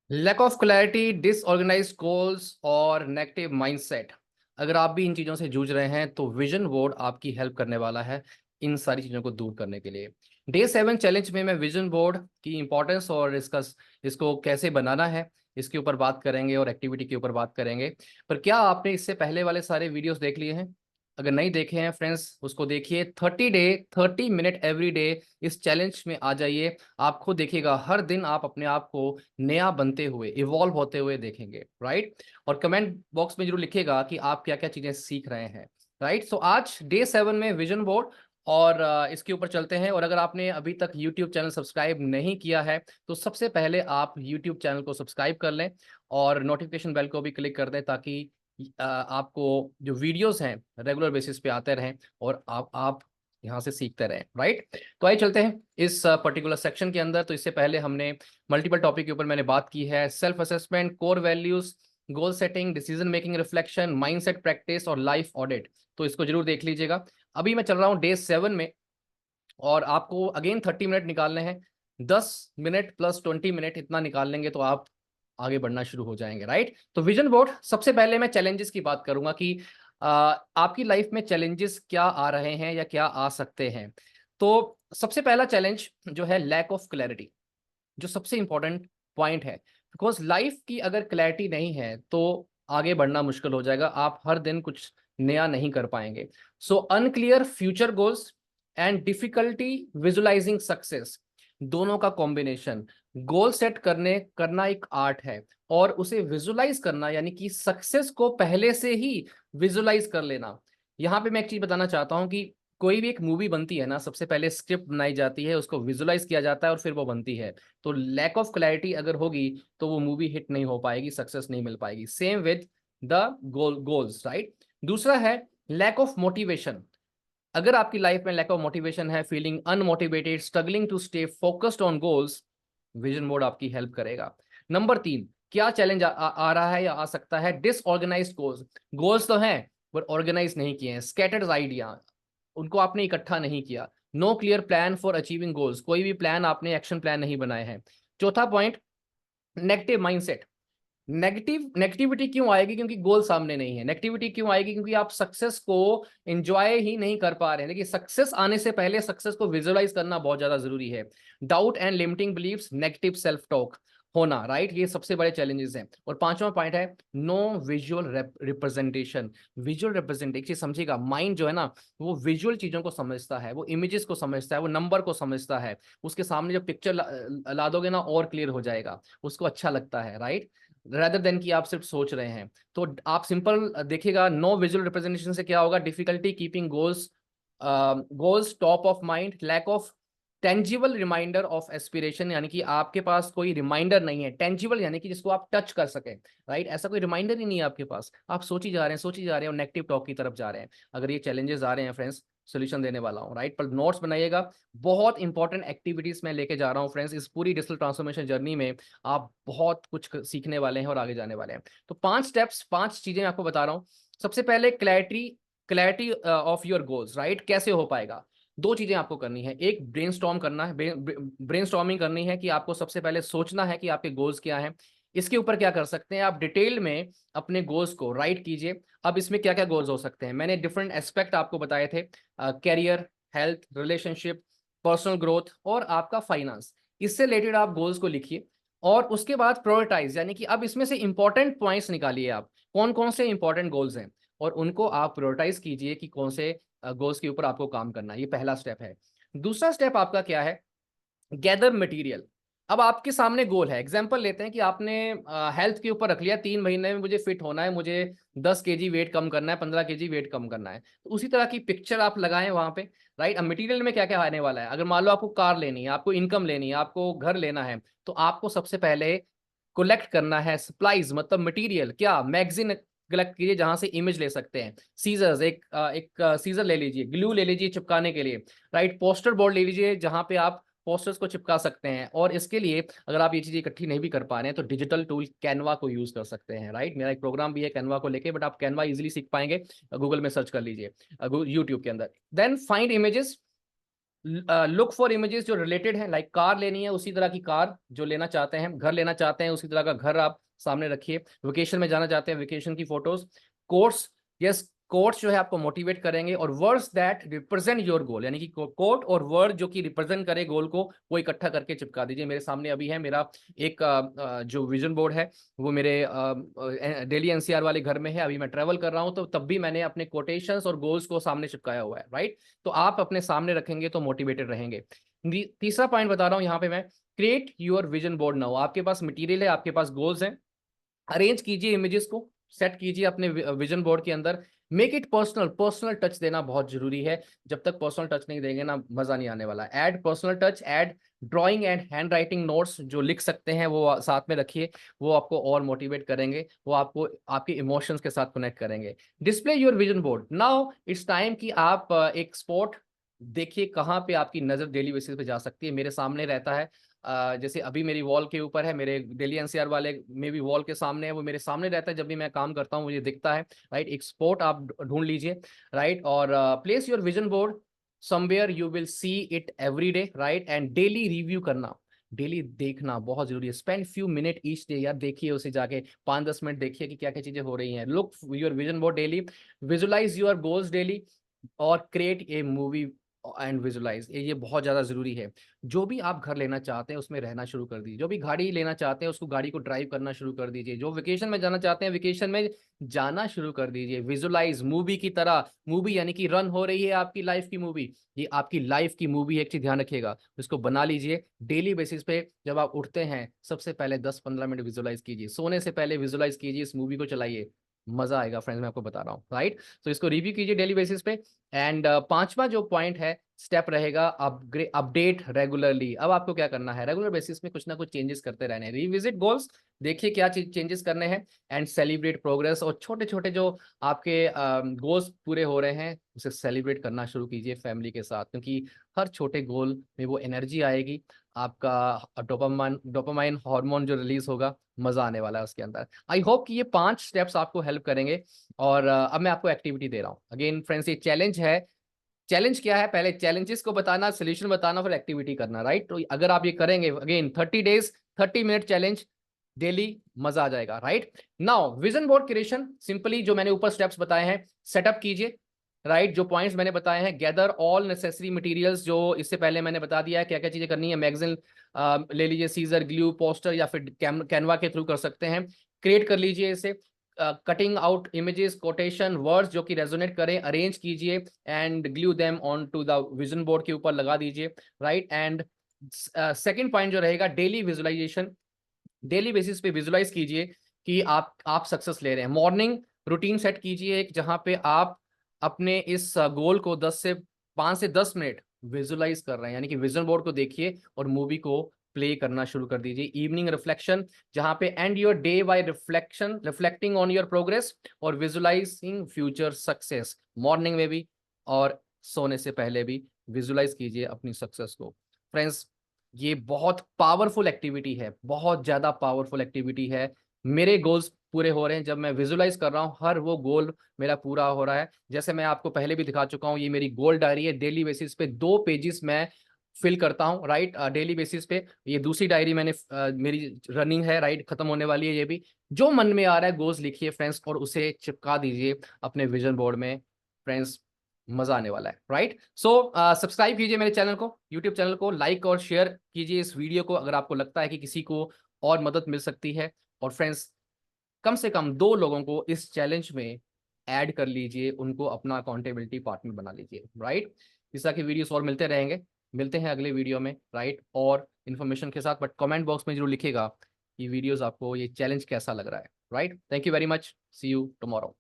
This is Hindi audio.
Lack of clarity, disorganised goals और नेगेटिव माइंडसेट। अगर आप भी इन चीज़ों से जूझ रहे हैं तो विजन बोर्ड आपकी हेल्प करने वाला है इन सारी चीज़ों को दूर करने के लिए। डे 7 चैलेंज में मैं विजन बोर्ड की इंपॉर्टेंस और इसको कैसे बनाना है इसके ऊपर बात करेंगे और एक्टिविटी के ऊपर बात करेंगे। पर क्या आपने इससे पहले वाले सारे वीडियोस देख लिए हैं? अगर नहीं देखे हैं फ्रेंड्स, उसको देखिए। 30 मिनट एवरी डे इस चैलेंज में आ जाइए। आप खुद देखिएगा, हर दिन आप अपने आप को नया बनते हुए, इवॉल्व होते हुए देखेंगे, राइट। और कमेंट बॉक्स में जरूर लिखिएगा कि आप क्या क्या चीजें सीख रहे हैं, राइट। सो आज डे 7 में विजन बोर्ड और इसके ऊपर चलते हैं। और अगर आपने अभी तक यूट्यूब चैनल सब्सक्राइब नहीं किया है तो सबसे पहले आप यूट्यूब चैनल को सब्सक्राइब कर लें और नोटिफिकेशन बेल को भी क्लिक कर दें, ताकि आपको जो वीडियोस हैं रेगुलर बेसिस पे आते रहें और आप यहाँ से सीखते रहें, राइट। तो आइए चलते हैं इस पर्टिकुलर सेक्शन के अंदर। तो इससे पहले हमने मल्टीपल टॉपिक के ऊपर मैंने बात की है, self assessment, core values, goal setting, decision making, reflection, mindset practice और लाइफ ऑडिट। तो इसको जरूर देख लीजिएगा। अभी मैं चल रहा हूँ डे 7 में और आपको अगेन 30 मिनट निकालने हैं। 10 मिनट प्लस 20 मिनट इतना निकाल लेंगे तो आप आगे बढ़ना शुरू हो जाएंगे, राइट। तो विजन बोर्ड, सबसे पहले मैं चैलेंजेस की बात करूंगा कि आपकी लाइफ में चैलेंजेस क्या आ रहे हैं या क्या आ सकते हैं। तो सबसे पहला चैलेंज जो है लैक ऑफ क्लैरिटी, जो सबसे इंपॉर्टेंट पॉइंट है। बिकॉज लाइफ की अगर क्लैरिटी नहीं है तो आगे बढ़ना मुश्किल हो जाएगा, आप हर दिन कुछ नया नहीं कर पाएंगे। So unclear future goals and difficulty visualizing success, दोनों का कॉम्बिनेशन। गोल सेट करना एक आर्ट है, और उसे विजुलाइज करना यानी कि सक्सेस को पहले से ही विजुलाइज कर लेना। यहाँ पे मैं एक चीज बताना चाहता हूँ कि कोई भी एक मूवी बनती है ना, सबसे पहले स्क्रिप्ट बनाई जाती है, उसको विजुलाइज किया जाता है और फिर वो बनती है। तो लैक ऑफ क्लैरिटी अगर होगी तो वो मूवी हिट नहीं हो पाएगी, सक्सेस नहीं मिल पाएगी। Same with the goals, right. दूसरा है लैक ऑफ मोटिवेशन। अगर आपकी लाइफ में लैक ऑफ मोटिवेशन है, feeling unmotivated, struggling to stay focused on goals, vision board आपकी हेल्प करेगा। नंबर 3, क्या चैलेंज आ रहा है या आ सकता है? Disorganised goals. गोल्स तो हैं पर ऑर्गेनाइज नहीं किए हैं, स्कैटर्ड आइडिया, उनको आपने इकट्ठा नहीं किया। No clear plan for achieving goals, कोई भी प्लान आपने, एक्शन प्लान नहीं बनाए हैं। चौथा पॉइंट, नेगेटिव माइंडसेट। नेगेटिविटी क्यों आएगी? क्योंकि गोल सामने नहीं है। नेगेटिविटी क्यों आएगी? क्योंकि आप सक्सेस को एंजॉय ही नहीं कर पा रहे हैं। देखिए, सक्सेस आने से पहले सक्सेस को विजुअलाइज करना बहुत ज्यादा जरूरी है। Doubt and limiting beliefs, negative self talk होना, राइट। ये सबसे बड़े चैलेंजेस हैं। और पांचवा पॉइंट है no visual representation. Visual representation, एक चीज समझिएगा, माइंड जो है ना, वो विजुअल चीजों को समझता है, वो इमेजेस को समझता है, वो नंबर को समझता है। उसके सामने जो पिक्चर ला दोगे ना, और क्लियर हो जाएगा, उसको अच्छा लगता है, राइट, रेदर देन कि आप सिर्फ सोच रहे हैं। तो आप सिंपल देखिएगा, नो विजुअल रिप्रेजेंटेशन से क्या होगा? Difficulty keeping goals top of mind, lack of tangible reminder of aspiration, यानी कि आपके पास कोई रिमाइंडर नहीं है। टेंजिबल यानी कि जिसको आप टच कर सके, राइट। ऐसा कोई रिमाइंडर ही नहीं है आपके पास, आप सोची जा रहे हैं, सोची जा रहे हैं और नेगेटिव टॉक की तरफ जा रहे हैं। अगर ये चैलेंजेस आ रहे हैं फ्रेंड्स, सोल्यूशन देने वाला हूँ, राइट। पर नोट्स बनाइएगा, बहुत इंपॉर्टेंट एक्टिविटीज मैं लेके जा रहा हूँ फ्रेंड्स। इस पूरी डिजिटल ट्रांसफॉर्मेशन जर्नी में आप बहुत कुछ सीखने वाले हैं और आगे जाने वाले हैं। तो 5 स्टेप्स, 5 चीजें आपको बता रहा हूँ। सबसे पहले clarity, clarity of your goals, right. कैसे हो पाएगा? 2 चीजें आपको करनी है। एक, ब्रेनस्टॉर्म करना है, ब्रेनस्टॉर्मिंग करनी है कि आपको सबसे पहले सोचना है कि आपके गोल्स क्या हैं। इसके ऊपर क्या कर सकते हैं आप? डिटेल में अपने गोल्स को राइट कीजिए। अब इसमें क्या क्या गोल्स हो सकते हैं, मैंने डिफरेंट एस्पेक्ट आपको बताए थे, career, health, relationship, personal growth और आपका फाइनेंस। इससे रिलेटेड आप गोल्स को लिखिए और उसके बाद प्रायोरिटाइज, यानी कि अब इसमें से इंपॉर्टेंट पॉइंट्स निकालिए, आप कौन कौन से इंपॉर्टेंट गोल्स हैं और उनको आप प्रायोरिटाइज कीजिए कि कौन से गोल्स के ऊपर आपको काम करना है। ये पहला स्टेप है। दूसरा स्टेप आपका क्या है? Gather material. अब आपके सामने गोल है, एग्जांपल लेते हैं कि आपने हेल्थ के ऊपर रख लिया, 3 महीने में मुझे फिट होना है, मुझे 10 kg वेट कम करना है, 15 kg वेट कम करना है। तो उसी तरह की पिक्चर आप लगाएं वहां पे, राइट। अब मटेरियल में क्या क्या आने वाला है? अगर मान लो आपको कार लेनी है, आपको इनकम लेनी है, आपको घर लेना है, तो आपको सबसे पहले कलेक्ट करना है सप्लाईज, मतलब मटेरियल। क्या? मैगजीन कलेक्ट कीजिए जहां से इमेज ले सकते हैं। सीजर्स, एक सीजर ले लीजिए, ग्लू ले लीजिए चिपकाने के लिए, राइट। पोस्टर बोर्ड ले लीजिए जहां पे आप पोस्टर्स को चिपका सकते हैं। और इसके लिए अगर आप ये चीजें इकट्ठी नहीं भी कर पा रहे हैं तो डिजिटल टूल कैनवा को यूज कर सकते हैं, राइट। मेरा एक प्रोग्राम भी है कैनवा को लेके, बट आप कैनवा इजीली सीख पाएंगे, गूगल में सर्च कर लीजिए, यूट्यूब के अंदर। Then find images, look for images जो रिलेटेड है, लाइक कार लेनी है उसी तरह की कार जो लेना चाहते हैं, घर लेना चाहते हैं उसी तरह का घर आप सामने रखिए, वेकेशन में जाना चाहते हैं वेकेशन की फोटोज, कोट्स, यस कोट्स जो है आपको मोटिवेट करेंगे, और words that represent your goal, यानी कि कोट और वर्ड जो कि रिप्रेजेंट करे गोल को, वो इकट्ठा करके चिपका दीजिए। मेरे सामने अभी है मेरा एक जो विजन बोर्ड है, वो मेरे दिल्ली एनसीआर वाले घर में है। अभी मैं ट्रेवल कर रहा हूँ तो तब भी मैंने अपने कोटेशंस और गोल्स को सामने चिपकाया हुआ है, राइट। तो आप अपने सामने रखेंगे तो मोटिवेटेड रहेंगे। तीसरा पॉइंट बता रहा हूँ यहाँ पे मैं, create your vision board now. आपके पास मटेरियल है, आपके पास गोल्स हैं, अरेंज कीजिए इमेजेस को, सेट कीजिए अपने विजन बोर्ड के अंदर। Make it personal, personal touch देना बहुत जरूरी है। जब तक पर्सनल टच नहीं देंगे ना, मजा नहीं आने वाला। Add personal touch, add drawing and hand writing notes, जो लिख सकते हैं वो साथ में रखिए, वो आपको और मोटिवेट करेंगे, वो आपको आपके इमोशंस के साथ कनेक्ट करेंगे। Display your vision board now, it's time कि आप एक स्पॉट देखिए कहाँ पे आपकी नजर डेली बेसिस पे जा सकती है। मेरे सामने रहता है, जैसे अभी मेरी वॉल के ऊपर है, मेरे दिल्ली एनसीआर वाले में भी वॉल के सामने है, वो मेरे सामने रहता है, जब भी मैं काम करता हूँ मुझे दिखता है, राइट। एक स्पॉट आप ढूंढ लीजिए, राइट, और place your vision board somewhere you will see it every day, right, and daily review करना, डेली देखना बहुत जरूरी है। Spend few minute each day, यार देखिए उसे जाके 5-10 मिनट देखिए कि क्या क्या चीजें हो रही हैं। Look your vision board daily, visualize your goals daily, और create a movie and visualize, ये बहुत ज्यादा जरूरी है। जो भी आप घर लेना चाहते हैं उसमें रहना शुरू कर दीजिए, जो भी गाड़ी लेना चाहते हैं उसको गाड़ी को ड्राइव करना शुरू कर दीजिए, जो वेकेशन में जाना चाहते हैं वेकेशन में जाना शुरू कर दीजिए। विजुलाइज मूवी की तरह, मूवी यानी कि रन हो रही है आपकी लाइफ की मूवी, ये आपकी लाइफ की मूवी है, एक चीज ध्यान रखिएगा, इसको बना लीजिए डेली बेसिस पे। जब आप उठते हैं सबसे पहले 10-15 मिनट विजुलाइज कीजिए, सोने से पहले विजुलाइज कीजिए, इस मूवी को चलाइए, मजा आएगा फ्रेंड्स, मैं आपको बता रहा हूँ, राइट। तो इसको रिव्यू कीजिए डेली बेसिस पे। एंड पांचवा जो पॉइंट है, स्टेप रहेगा अपडेट रेगुलरली। अब आपको क्या करना है, रेगुलर बेसिस में कुछ ना कुछ चेंजेस करते रहने हैं। रिविजिट गोल्स, देखिए क्या चेंजेस करने हैं, एंड सेलिब्रेट प्रोग्रेस, और छोटे छोटे जो आपके गोल्स पूरे हो रहे हैं उसे सेलिब्रेट करना शुरू कीजिए फैमिली के साथ, क्योंकि हर छोटे गोल में वो एनर्जी आएगी, आपका डोपामाइन हार्मोन जो रिलीज होगा, मजा आने वाला है उसके अंदर। आई होप कि ये 5 स्टेप्स आपको हेल्प करेंगे। और अब मैं आपको एक्टिविटी दे रहा हूँ अगेन फ्रेंड्स, ये चैलेंज है। चैलेंज क्या है, पहले चैलेंजेस को बताना, सोल्यूशन बताना, फिर एक्टिविटी करना, राइट। तो अगर आप ये करेंगे again 30 days 30 minute challenge daily, मजा आ जाएगा, right. Now vision board creation, simply जो मैंने ऊपर स्टेप्स बताए हैं सेटअप कीजिए, राइट। जो पॉइंट्स मैंने बताए हैं, गैदर ऑल नेसेसरी मटेरियल्स, जो इससे पहले मैंने बता दिया है क्या क्या चीजें करनी है। मैगजीन ले लीजिए, सीजर, ग्लू, पोस्टर, या फिर कैनवा के थ्रू कर सकते हैं। क्रिएट कर लीजिए इसे, cutting out images, quotation, words जो कि रेजोनेट करें, अरेंज कीजिए and glue them on to the vision board के ऊपर लगा दीजिए, राइट। एंड सेकंड पॉइंट जो रहेगा, डेली विजुअलाइजेशन, डेली बेसिस पे विजुलाइज कीजिए कि आप सक्सेस ले रहे हैं। मॉर्निंग रूटीन सेट कीजिए एक, जहां पे आप अपने इस गोल को 5 से 10 मिनट विजुलाइज कर रहे हैं, यानी कि विजन बोर्ड को देखिए और मूवी को प्ले करना शुरू कर दीजिए। इवनिंग रिफ्लेक्शन, जहां पे end your day by reflecting on your progress और विजुलाइजिंग फ्यूचर सक्सेस। मॉर्निंग में भी और सोने से पहले भी विजुलाइज कीजिए अपनी सक्सेस को। फ्रेंड्स, ये बहुत पावरफुल एक्टिविटी है, बहुत ज्यादा पावरफुल एक्टिविटी है। मेरे गोल्स पूरे हो रहे हैं जब मैं विजुलाइज कर रहा हूँ, हर वो गोल मेरा पूरा हो रहा है। जैसे मैं आपको पहले भी दिखा चुका हूँ, ये मेरी गोल डायरी है, डेली बेसिस पे 2 पेजेस मैं फिल करता हूँ, राइट, डेली बेसिस पे। ये दूसरी डायरी मैंने मेरी रनिंग है, राइट, खत्म होने वाली है ये भी। जो मन में आ रहा है गोल्स लिखिए फ्रेंड्स, और उसे चिपका दीजिए अपने विजन बोर्ड में, फ्रेंड्स, मजा आने वाला है, राइट। सो सब्सक्राइब कीजिए मेरे चैनल को, यूट्यूब चैनल को, लाइक और शेयर कीजिए इस वीडियो को अगर आपको लगता है कि किसी को और मदद मिल सकती है। और फ्रेंड्स, कम से कम 2 लोगों को इस चैलेंज में ऐड कर लीजिए, उनको अपना अकाउंटेबिलिटी पार्टनर बना लीजिए, राइट। इस तरह के वीडियोस और मिलते रहेंगे, मिलते हैं अगले वीडियो में, राइट, और इन्फॉर्मेशन के साथ। बट कमेंट बॉक्स में जरूर लिखिएगा ये वीडियोस आपको, ये चैलेंज कैसा लग रहा है, right. Thank you very much, see you tomorrow.